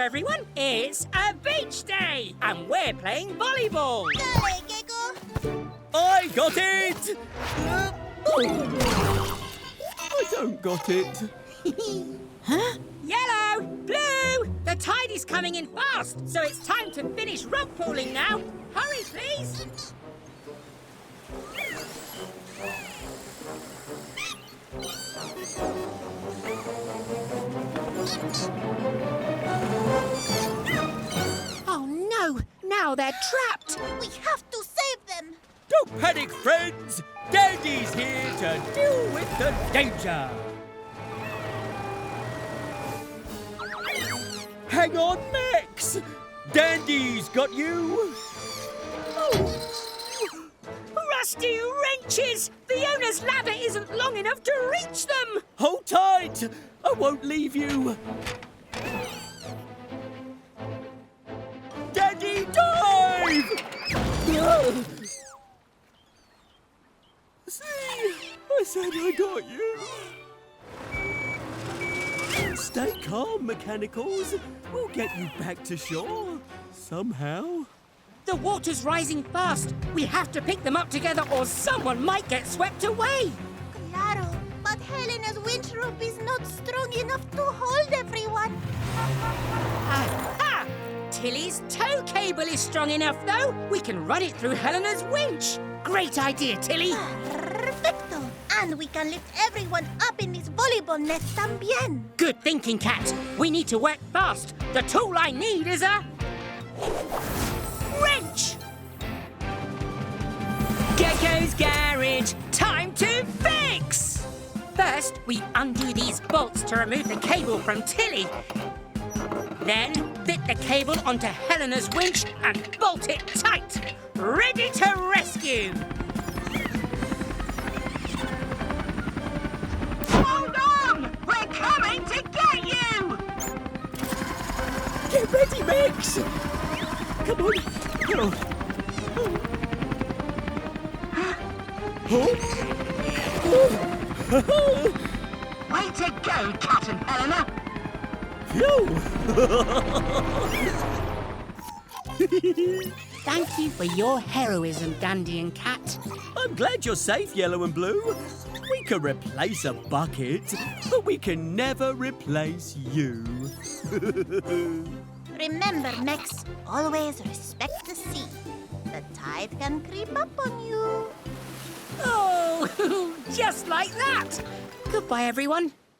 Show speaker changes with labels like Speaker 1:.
Speaker 1: everyone. It's a beach day, and we're playing volleyball.
Speaker 2: Dale, Gecko.
Speaker 3: I got it! I don't got it.
Speaker 1: Huh? Yellow! Blue! The tide is coming in fast, so it's time to finish rug pooling now. Hurry, please. Oh, no. Now they're trapped.
Speaker 2: We have to save them.
Speaker 3: Don't panic, friends! Dandy's here to deal with the danger! Hang on, Mechs! Dandy's got you!
Speaker 1: Rusty wrenches! The owner's ladder isn't long enough to reach them!
Speaker 3: Hold tight! I won't leave you! Dandy, dive! See? I said I got you. Stay calm, Mechanicals. We'll get you back to shore. Somehow.
Speaker 1: The water's rising fast. We have to pick them up together or someone might get swept away.
Speaker 2: Claro, but Helena's winch rope is not strong enough to hold everyone.
Speaker 1: Aha! Tilly's tow cable is strong enough, though. We can run it through Helena's winch. Great idea, Tilly.
Speaker 2: Perfecto. And we can lift everyone up in this volleyball net también.
Speaker 1: Good thinking, Cat. We need to work fast. The tool I need is a wrench. Gecko's Garage. Time to fix. First, we undo these bolts to remove the cable from Tilly. Then, fit the cable onto Helena's winch and bolt it tight. Ready to rescue. Hold on! We're coming to get you!
Speaker 3: Get ready, Mechs! Come on.
Speaker 1: Way to go, Cat and Helena! Thank you for your heroism, Dandy and Cat.
Speaker 3: I'm glad you're safe, Yellow and Blue. We can replace a bucket, but we can never replace you.
Speaker 2: Remember, Mechs, always respect the sea. The tide can creep up on you.
Speaker 1: Oh, just like that. Goodbye, everyone.